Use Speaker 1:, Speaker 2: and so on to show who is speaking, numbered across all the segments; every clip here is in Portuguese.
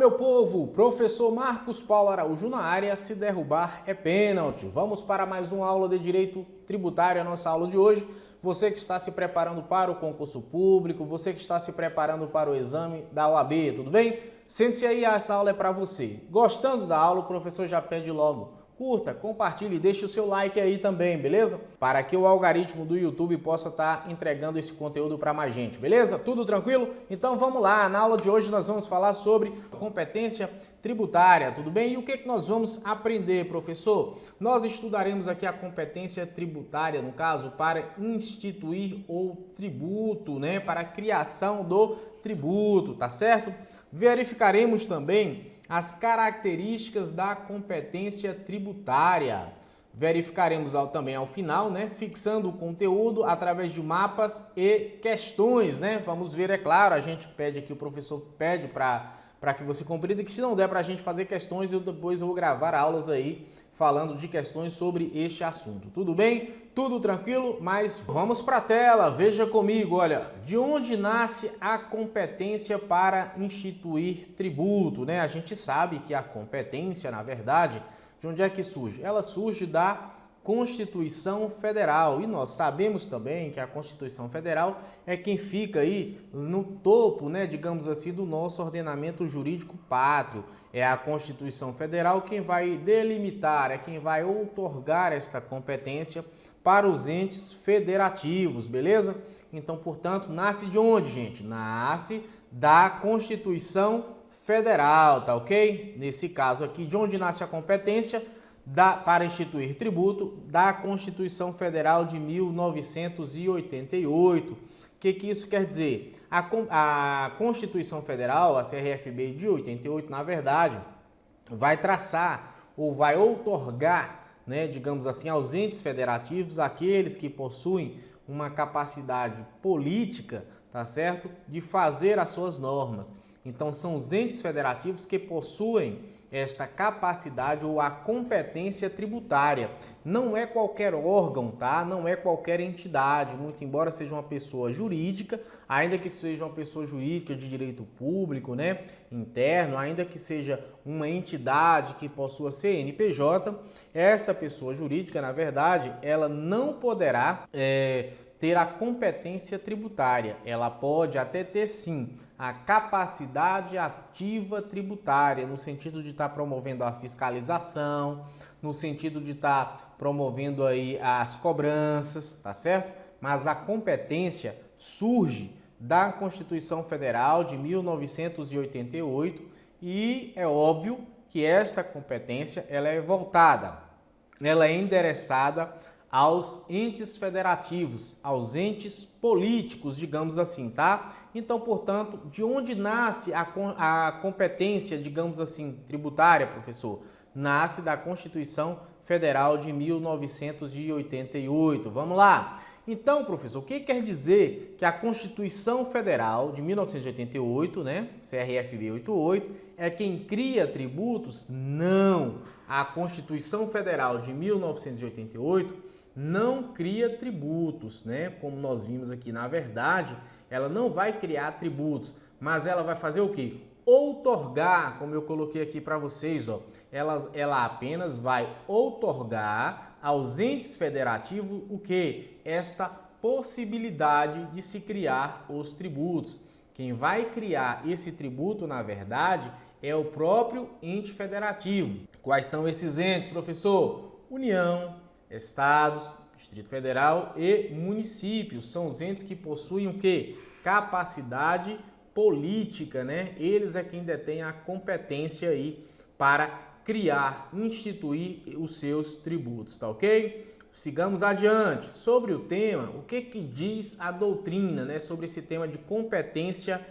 Speaker 1: meu povo! Professor Marcos Paulo Araújo na área, se derrubar é pênalti. Vamos para mais uma aula de Direito Tributário, a nossa aula de hoje. Você que está se preparando para o concurso público, você que está se preparando para o exame da OAB, tudo bem? Sente-se aí, essa aula é para você. Gostando da aula, o professor já pede logo: curta, compartilhe e deixe o seu like aí também, beleza? Para que o algoritmo do YouTube possa estar entregando esse conteúdo para mais gente, beleza? Tudo tranquilo? Então vamos lá, na aula de hoje nós vamos falar sobre competência tributária, tudo bem? E o que nós vamos aprender, professor? Nós estudaremos aqui a competência tributária, no caso, para instituir o tributo, né? Para a criação do tributo, tá certo? Verificaremos também as características da competência tributária. Verificaremos também ao final, né, fixando o conteúdo através de mapas e questões, né? Vamos ver, é claro, a gente pede aqui, o professor pede para que você compreenda que se não der para a gente fazer questões, eu depois vou gravar aulas aí falando de questões sobre este assunto. Tudo bem? Tudo tranquilo? Mas vamos para a tela, veja comigo, olha, de onde nasce a competência para instituir tributo, né? A gente sabe que a competência, na verdade, de onde é que surge? Ela surge da Constituição Federal, e nós sabemos também que a Constituição Federal é quem fica aí no topo, né, digamos assim, do nosso ordenamento jurídico pátrio. É a Constituição Federal quem vai delimitar, é quem vai outorgar esta competência para os entes federativos, beleza? Então, portanto, nasce de onde, gente? Nasce da Constituição Federal, tá ok? Nesse caso aqui, de onde nasce a competência para instituir tributo? Da Constituição Federal de 1988. O que isso quer dizer? A Constituição Federal, a CRFB de 88, na verdade, vai traçar ou vai outorgar, né, digamos assim, aos entes federativos, aqueles que possuem uma capacidade política, tá certo, de fazer as suas normas. Então, são os entes federativos que possuem esta capacidade ou a competência tributária. Não é qualquer órgão, tá? Não é qualquer entidade, muito embora seja uma pessoa jurídica, ainda que seja uma pessoa jurídica de direito público, né, interno, ainda que seja uma entidade que possua CNPJ, esta pessoa jurídica, na verdade, ela não poderá ter a competência tributária. Ela pode até ter, sim, a capacidade ativa tributária, no sentido de estar promovendo a fiscalização, no sentido de estar promovendo aí as cobranças, tá certo? Mas a competência surge da Constituição Federal de 1988 e é óbvio que esta competência ela é voltada, ela é endereçada aos entes federativos, aos entes políticos, digamos assim, tá? Então, portanto, de onde nasce a competência, digamos assim, tributária, professor? Nasce da Constituição Federal de 1988. Vamos lá. Então, professor, o que quer dizer que a Constituição Federal de 1988, né, CRFB 88, é quem cria tributos? Não. A Constituição Federal de 1988 não cria tributos, né? Como nós vimos aqui, na verdade, ela não vai criar tributos, mas ela vai fazer o quê? Outorgar, como eu coloquei aqui para vocês, ó. Ela apenas vai outorgar aos entes federativos o quê? Esta possibilidade de se criar os tributos. Quem vai criar esse tributo, na verdade, é o próprio ente federativo. Quais são esses entes, professor? União, estados, Distrito Federal e municípios. São os entes que possuem o quê? Capacidade política, né? Eles é quem detém a competência aí para criar, instituir os seus tributos, tá ok? Sigamos adiante. Sobre o tema, o que diz a doutrina, né, sobre esse tema de competência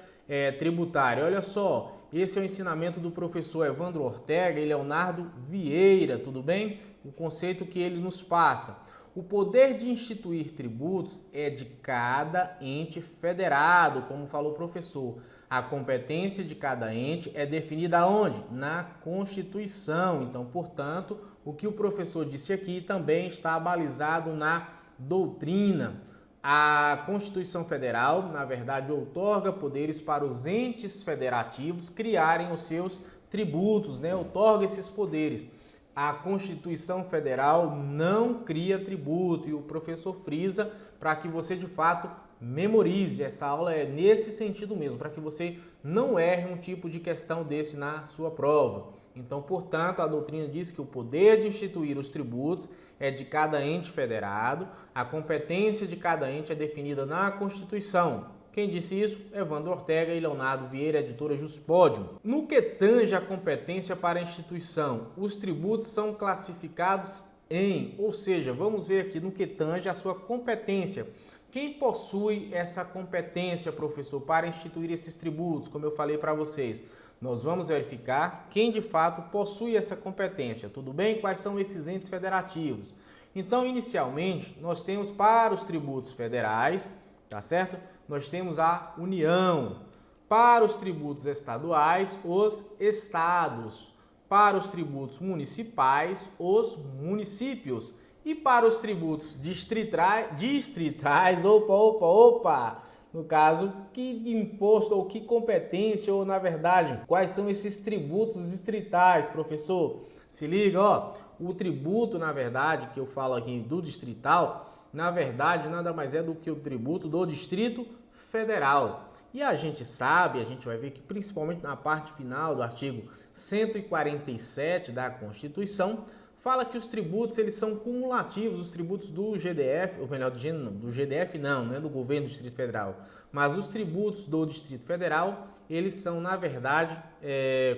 Speaker 1: tributária? Olha só, esse é o ensinamento do professor Evandro Ortega e Leonardo Vieira, tudo bem? O conceito que ele nos passa. O poder de instituir tributos é de cada ente federado, como falou o professor. A competência de cada ente é definida onde? Na Constituição. Então, portanto, o que o professor disse aqui também está balizado na doutrina. A Constituição Federal, na verdade, outorga poderes para os entes federativos criarem os seus tributos, né? Outorga esses poderes. A Constituição Federal não cria tributo e o professor frisa para que você, de fato, memorize. Essa aula é nesse sentido mesmo, para que você não erre um tipo de questão desse na sua prova. Então, portanto, a doutrina diz que o poder de instituir os tributos é de cada ente federado, a competência de cada ente é definida na Constituição. Quem disse isso? Evandro Ortega e Leonardo Vieira, editora Juspodium. No que tange a competência para a instituição, os tributos são classificados em, ou seja, vamos ver aqui no que tange a sua competência. Quem possui essa competência, professor, para instituir esses tributos, como eu falei para vocês? Nós vamos verificar quem de fato possui essa competência, tudo bem? Quais são esses entes federativos? Então, inicialmente, nós temos para os tributos federais, tá certo? Nós temos a União. Para os tributos estaduais, os estados. Para os tributos municipais, os municípios. E para os tributos distritais, opa! No caso, que imposto ou que competência, ou na verdade, quais são esses tributos distritais, professor? Se liga, ó, o tributo, na verdade, que eu falo aqui do distrital, na verdade, nada mais é do que o tributo do Distrito Federal. E a gente sabe, a gente vai ver que principalmente na parte final do artigo 147 da Constituição, fala que os tributos eles são cumulativos, os tributos do GDF, ou melhor, do GDF não é do governo do Distrito Federal, mas os tributos do Distrito Federal, eles são, na verdade,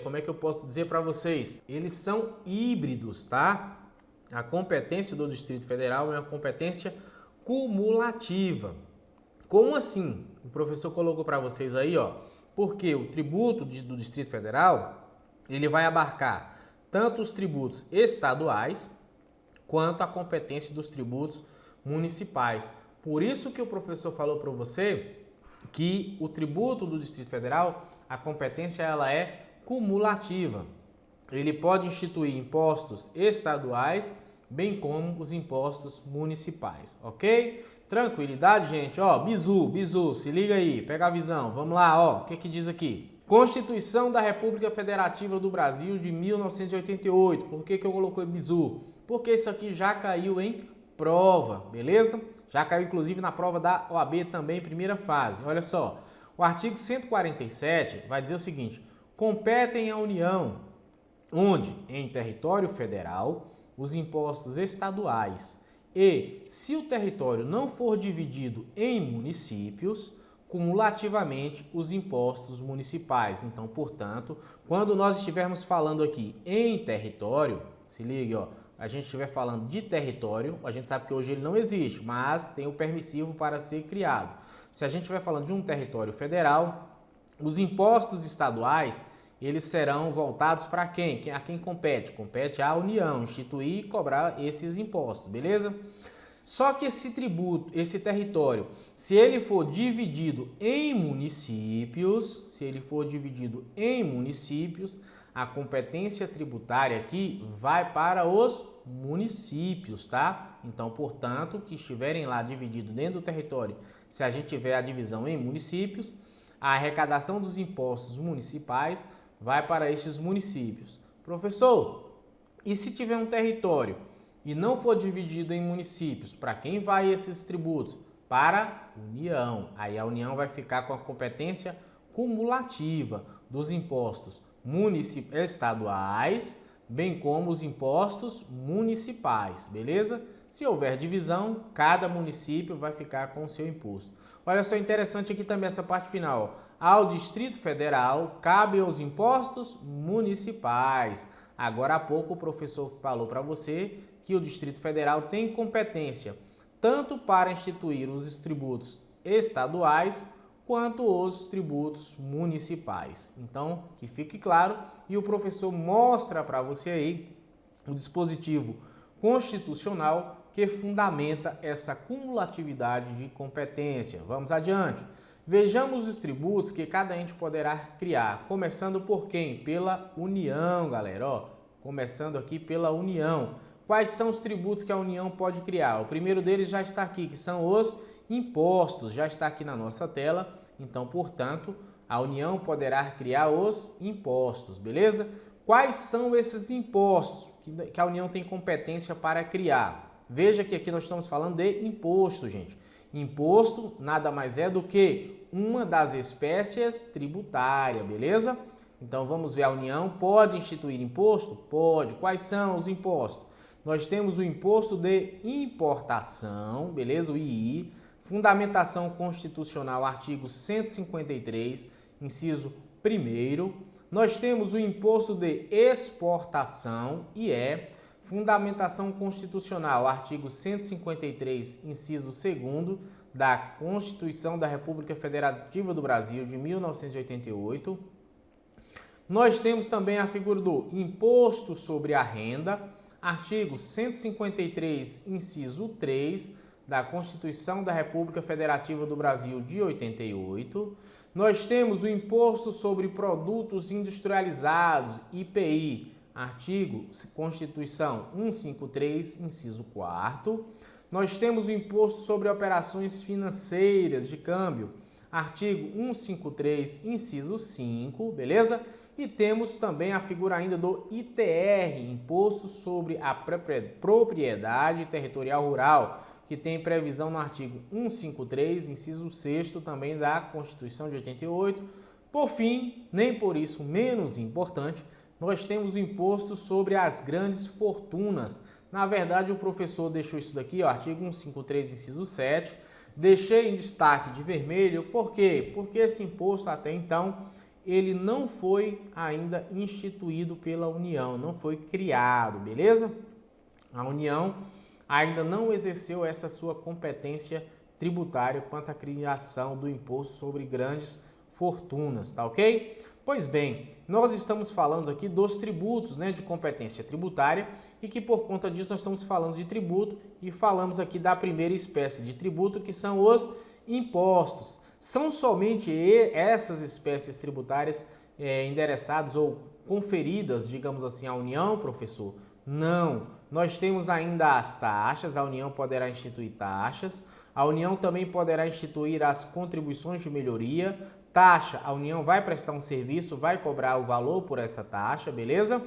Speaker 1: como é que eu posso dizer para vocês? Eles são híbridos, tá? A competência do Distrito Federal é uma competência cumulativa. Como assim? O professor colocou para vocês aí, ó, porque o tributo do Distrito Federal, ele vai abarcar tanto os tributos estaduais quanto a competência dos tributos municipais. Por isso que o professor falou para você que o tributo do Distrito Federal, a competência ela é cumulativa. Ele pode instituir impostos estaduais, bem como os impostos municipais, ok? Tranquilidade, gente? Ó, bizu, se liga aí, pega a visão. Vamos lá, ó, o que que diz aqui? Constituição da República Federativa do Brasil de 1988. Por que que eu coloquei bizu? Porque isso aqui já caiu em prova, beleza? Já caiu inclusive na prova da OAB também, primeira fase. Olha só, o artigo 147 vai dizer o seguinte: competem à União, onde, em território federal, os impostos estaduais e, se o território não for dividido em municípios, cumulativamente os impostos municipais. Então, portanto, quando nós estivermos falando aqui em território, se ligue, ó, a gente estiver falando de território, a gente sabe que hoje ele não existe, mas tem o permissivo para ser criado. Se a gente estiver falando de um território federal, os impostos estaduais, eles serão voltados para quem? A quem compete? Compete à União, instituir e cobrar esses impostos, beleza? Só que esse tributo, esse território, se ele for dividido em municípios, a competência tributária aqui vai para os municípios, tá? Então, portanto, que estiverem lá divididos dentro do território, se a gente tiver a divisão em municípios, a arrecadação dos impostos municipais vai para estes municípios. Professor, e se tiver um território e não for dividido em municípios, para quem vai esses tributos? Para a União. Aí a União vai ficar com a competência cumulativa dos impostos estaduais, bem como os impostos municipais, beleza? Se houver divisão, cada município vai ficar com o seu imposto. Olha só, interessante aqui também essa parte final. Ao Distrito Federal cabem os impostos municipais. Agora há pouco o professor falou para você que o Distrito Federal tem competência tanto para instituir os tributos estaduais quanto os tributos municipais. Então, que fique claro, e o professor mostra para você aí o dispositivo constitucional que fundamenta essa cumulatividade de competência. Vamos adiante. Vejamos os tributos que cada ente poderá criar, começando por quem? Pela União, galera, ó. Começando aqui pela União. Quais são os tributos que a União pode criar? O primeiro deles já está aqui, que são os impostos. Já está aqui na nossa tela, então, portanto, a União poderá criar os impostos, beleza? Quais são esses impostos que a União tem competência para criar? Veja que aqui nós estamos falando de imposto, gente. Imposto nada mais é do que uma das espécies tributárias, beleza? Então vamos ver, a União pode instituir imposto? Pode. Quais são os impostos? Nós temos o imposto de importação, beleza? O II, fundamentação constitucional, artigo 153, inciso 1º. Nós temos o imposto de exportação, IE, fundamentação constitucional, artigo 153, inciso 2º, da Constituição da República Federativa do Brasil de 1988. Nós temos também a figura do imposto sobre a renda, artigo 153, inciso 3, da Constituição da República Federativa do Brasil de 88. Nós temos o imposto sobre produtos industrializados, IPI, artigo Constituição 153, inciso 4º. Nós temos o imposto sobre operações financeiras de câmbio, artigo 153, inciso 5, beleza? E temos também a figura ainda do ITR, Imposto sobre a Propriedade Territorial Rural, que tem previsão no artigo 153, inciso 6º, também da Constituição de 88. Por fim, nem por isso menos importante, nós temos o imposto sobre as grandes fortunas. Na verdade, o professor deixou isso daqui, ó, artigo 153, inciso 7. Deixei em destaque de vermelho, por quê? Porque esse imposto até então ele não foi ainda instituído pela União, não foi criado, beleza? A União ainda não exerceu essa sua competência tributária quanto à criação do imposto sobre grandes fortunas, tá ok? Pois bem, nós estamos falando aqui dos tributos, né, de competência tributária e que por conta disso nós estamos falando de tributo e falamos aqui da primeira espécie de tributo, que são os impostos. São somente essas espécies tributárias endereçadas ou conferidas, digamos assim, à União, professor? Não. Nós temos ainda as taxas, a União poderá instituir taxas, a União também poderá instituir as contribuições de melhoria. Taxa, a União vai prestar um serviço, vai cobrar o valor por essa taxa, beleza?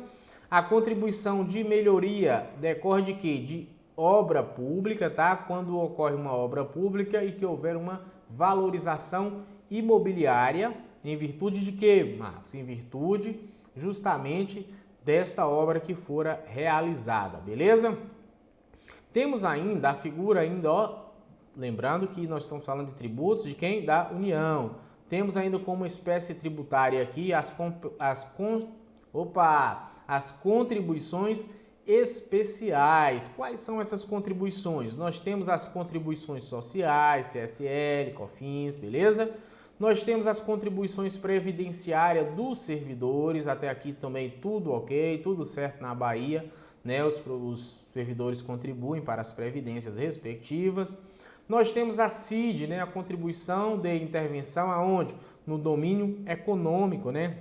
Speaker 1: A contribuição de melhoria decorre de quê? De obra pública, tá? Quando ocorre uma obra pública e que houver uma valorização imobiliária, em virtude de quê, Marcos? Em virtude justamente desta obra que fora realizada, beleza? Temos ainda a figura ainda, ó, lembrando que nós estamos falando de tributos de quem? Da União. Temos ainda como espécie tributária aqui as contribuições especiais. Quais são essas contribuições? Nós temos as contribuições sociais, CSL, COFINS, beleza? Nós temos as contribuições previdenciárias dos servidores, até aqui também tudo ok, tudo certo na Bahia, né? Os servidores contribuem para as previdências respectivas. Nós temos a CID, né? A contribuição de intervenção aonde? No domínio econômico, né?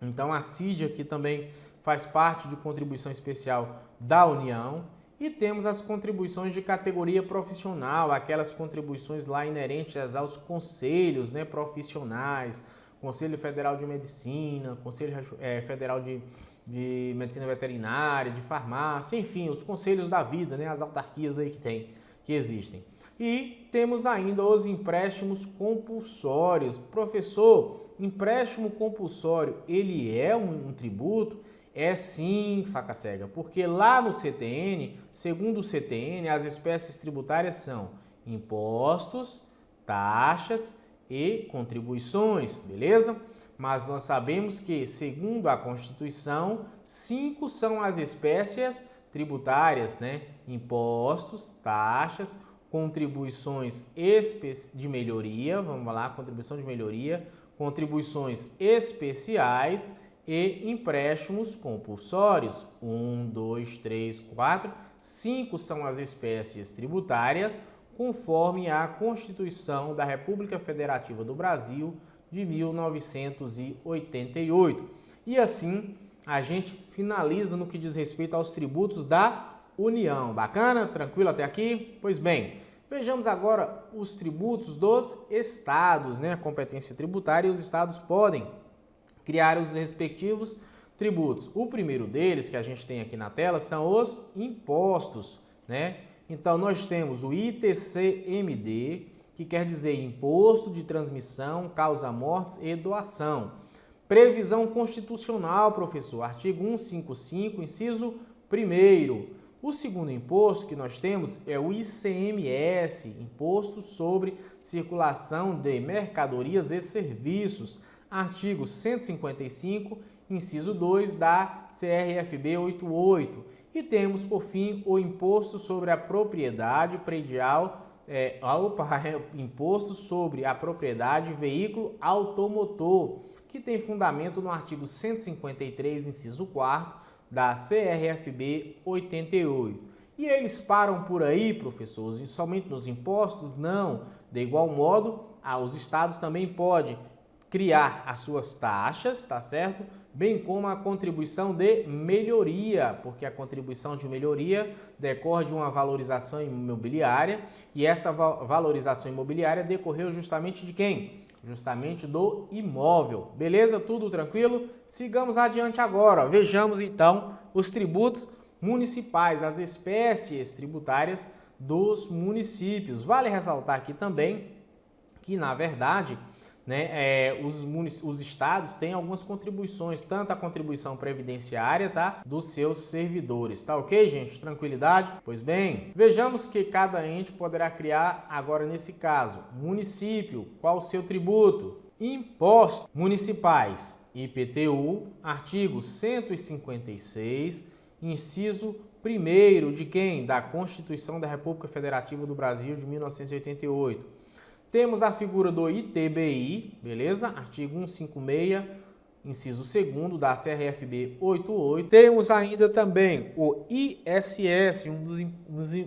Speaker 1: Então a CID aqui também faz parte de contribuição especial da União. E temos as contribuições de categoria profissional, aquelas contribuições lá inerentes aos conselhos, né, profissionais, Conselho Federal de Medicina, Conselho Federal de Medicina Veterinária, de Farmácia, enfim, os conselhos da vida, né, as autarquias aí que existem. E temos ainda os empréstimos compulsórios. Professor, empréstimo compulsório, ele é um tributo? É sim, faca cega, porque lá no CTN, segundo o CTN, as espécies tributárias são impostos, taxas e contribuições, beleza? Mas nós sabemos que, segundo a Constituição, 5 são as espécies tributárias, né? Impostos, taxas, contribuições de melhoria, vamos lá, contribuição de melhoria, contribuições especiais e empréstimos compulsórios. 1, 2, 3, 4, 5 são as espécies tributárias, conforme a Constituição da República Federativa do Brasil de 1988. E assim, a gente finaliza no que diz respeito aos tributos da União. Bacana? Tranquilo até aqui? Pois bem, Vejamos agora os tributos dos estados, né? A competência tributária, e os estados podem criar os respectivos tributos. O primeiro deles, que a gente tem aqui na tela, são os impostos, né? Então, nós temos o ITCMD, que quer dizer Imposto de Transmissão, Causa-Mortes e Doação. Previsão constitucional, professor, artigo 155, inciso 1º. O segundo imposto que nós temos é o ICMS, Imposto sobre Circulação de Mercadorias e Serviços, artigo 155, inciso 2 da CRFB 88. E temos, por fim, o Imposto sobre a Propriedade Predial, Imposto sobre a Propriedade Veículo Automotor, que tem fundamento no artigo 153, inciso 4 da CRFB 88. E eles param por aí, professores, somente nos impostos? Não. De igual modo, os estados também podem criar as suas taxas, tá certo? Bem como a contribuição de melhoria, porque a contribuição de melhoria decorre de uma valorização imobiliária, e esta valorização imobiliária decorreu justamente de quem? Justamente do imóvel. Beleza? Tudo tranquilo? Sigamos adiante agora. Vejamos então os tributos municipais, as espécies tributárias dos municípios. Vale ressaltar aqui também que, na verdade, os estados têm algumas contribuições, tanto a contribuição previdenciária, tá, dos seus servidores, tá ok, gente? Tranquilidade? Pois bem, vejamos que cada ente poderá criar agora nesse caso. Município, qual o seu tributo? Impostos municipais, IPTU, artigo 156, inciso 1º de quem? Da Constituição da República Federativa do Brasil de 1988. Temos a figura do ITBI, beleza? Artigo 156, inciso 2º da CRFB 88. Temos ainda também o ISS,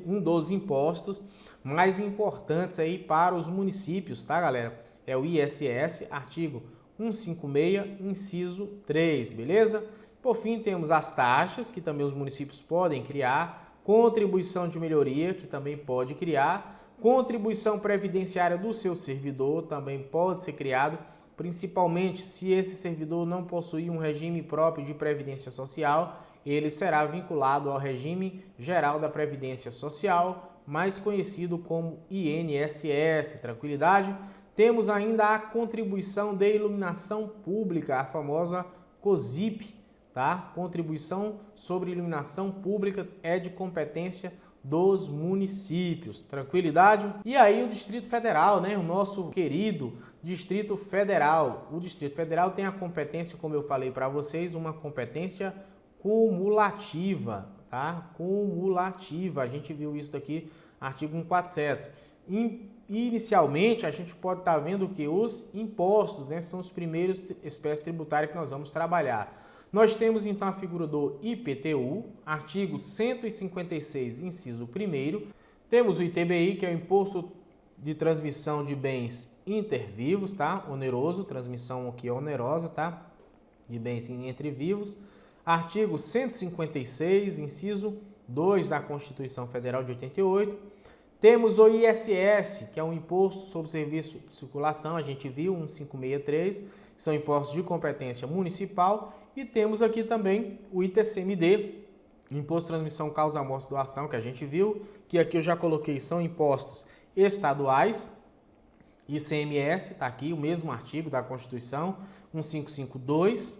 Speaker 1: um dos impostos mais importantes aí para os municípios, tá, galera? É o ISS, artigo 156, inciso 3, beleza? Por fim, temos as taxas, que também os municípios podem criar, contribuição de melhoria, que também pode criar, contribuição previdenciária do seu servidor também pode ser criado, principalmente se esse servidor não possuir um regime próprio de previdência social, ele será vinculado ao regime geral da Previdência Social, mais conhecido como INSS. Tranquilidade? Temos ainda a contribuição de iluminação pública, a famosa COSIP, tá? Contribuição sobre iluminação pública é de competência dos municípios. Tranquilidade? E aí o Distrito Federal, né? O nosso querido Distrito Federal. O Distrito Federal tem a competência, como eu falei para vocês, uma competência cumulativa, tá? Cumulativa. A gente viu isso aqui, artigo 147. Inicialmente, a gente pode estar vendo que os impostos, né, são os primeiros espécies tributárias que nós vamos trabalhar. Nós temos então a figura do IPTU, artigo 156, inciso 1º. Temos o ITBI, que é o Imposto de Transmissão de Bens Intervivos, tá? Oneroso, transmissão aqui é onerosa, tá? De bens entre vivos. Artigo 156, inciso 2 da Constituição Federal de 88. Temos o ISS, que é um Imposto sobre Serviço de Circulação, a gente viu, 1563, que são impostos de competência municipal. E temos aqui também o ITCMD, Imposto de Transmissão, Causa, Morte e Doação, que a gente viu, que aqui eu já coloquei, são impostos estaduais. ICMS, está aqui, o mesmo artigo da Constituição, 1552.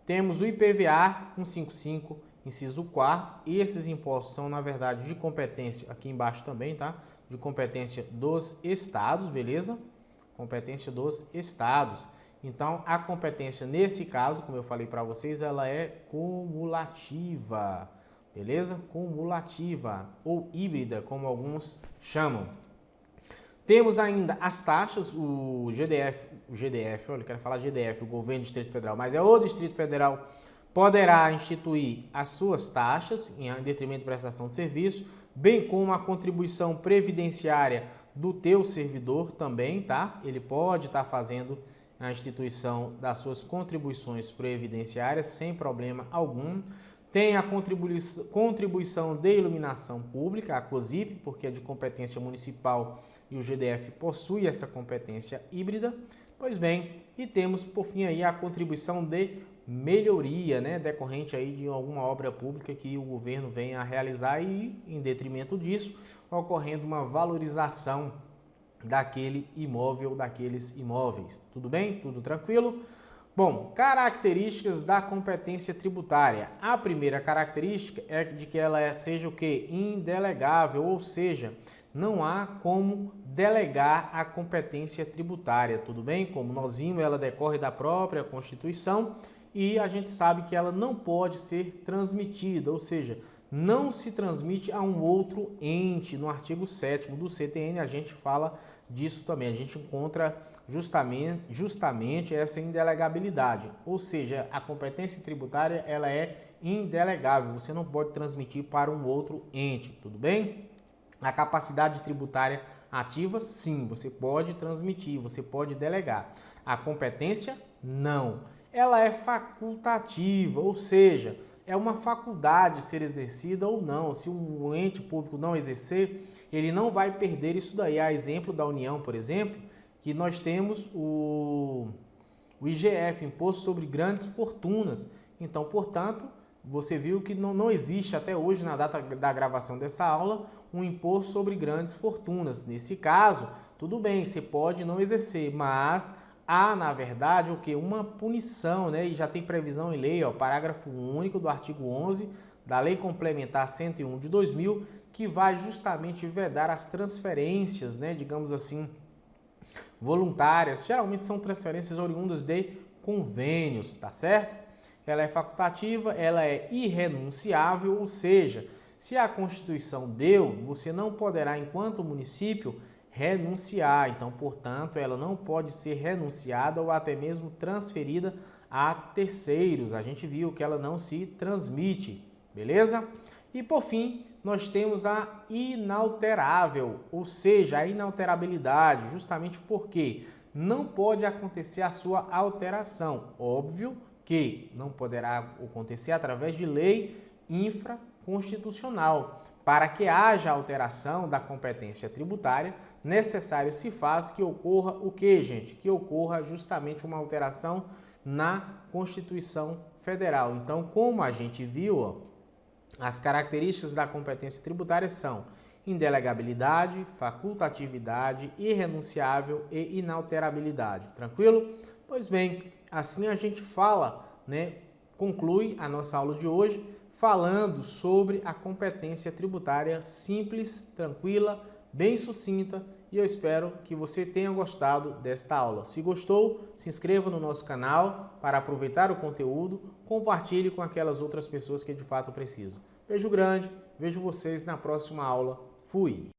Speaker 1: Temos o IPVA, 155, inciso 4º. E esses impostos são, na verdade, de competência, aqui embaixo também, tá? De competência dos estados, beleza? Competência dos estados. Então, a competência nesse caso, como eu falei para vocês, ela é cumulativa, beleza? Cumulativa ou híbrida, como alguns chamam. Temos ainda as taxas, o GDF, olha, eu quero falar GDF, o Governo do Distrito Federal, mas é o Distrito Federal poderá instituir as suas taxas em detrimento de prestação de serviço, bem como a contribuição previdenciária do teu servidor também, tá? Ele pode estar fazendo a instituição das suas contribuições previdenciárias sem problema algum. Tem a contribuição de iluminação pública, a COSIP, porque é de competência municipal e o GDF possui essa competência híbrida. Pois bem, e temos por fim aí a contribuição de melhoria, né, decorrente aí de alguma obra pública que o governo venha a realizar e, em detrimento disso, ocorrendo uma valorização daquele imóvel, daqueles imóveis. Tudo bem? Tudo tranquilo? Bom, características da competência tributária. A primeira característica é de que ela seja o quê? Indelegável, ou seja, não há como delegar a competência tributária, tudo bem? Como nós vimos, ela decorre da própria Constituição e a gente sabe que ela não pode ser transmitida, ou seja, não se transmite a um outro ente. No artigo 7º do CTN a gente fala disso também, a gente encontra justamente essa indelegabilidade, ou seja, a competência tributária ela é indelegável, você não pode transmitir para um outro ente, tudo bem? A capacidade tributária ativa, sim, você pode transmitir, você pode delegar. A competência, não. Ela é facultativa, ou seja, é uma faculdade ser exercida ou não. Se um ente público não exercer, ele não vai perder isso daí. A exemplo da União, por exemplo, que nós temos o IGF, Imposto sobre Grandes Fortunas. Então, portanto, você viu que não existe até hoje, na data da gravação dessa aula, um imposto sobre grandes fortunas. Nesse caso, tudo bem, você pode não exercer, mas há, na verdade, o que? Uma punição, né? E já tem previsão em lei, ó, parágrafo único do artigo 11 da Lei Complementar 101 de 2000, que vai justamente vedar as transferências, né, digamos assim, voluntárias. Geralmente são transferências oriundas de convênios, tá certo? Ela é facultativa, ela é irrenunciável, ou seja, se a Constituição deu, você não poderá, enquanto município, renunciar. Então, portanto, ela não pode ser renunciada ou até mesmo transferida a terceiros. A gente viu que ela não se transmite, beleza? E, por fim, nós temos a inalterável, ou seja, a inalterabilidade, justamente porque não pode acontecer a sua alteração. Óbvio que não poderá acontecer através de lei infraconstitucional. Para que haja alteração da competência tributária, necessário se faz que ocorra o que, gente? Que ocorra justamente uma alteração na Constituição Federal. Então, como a gente viu, ó, as características da competência tributária são indelegabilidade, facultatividade, irrenunciável e inalterabilidade. Tranquilo? Pois bem, assim a gente fala, né? Conclui a nossa aula de hoje falando sobre a competência tributária simples, tranquila, bem sucinta, e eu espero que você tenha gostado desta aula. Se gostou, se inscreva no nosso canal para aproveitar o conteúdo, compartilhe com aquelas outras pessoas que de fato precisam. Beijo grande, vejo vocês na próxima aula. Fui!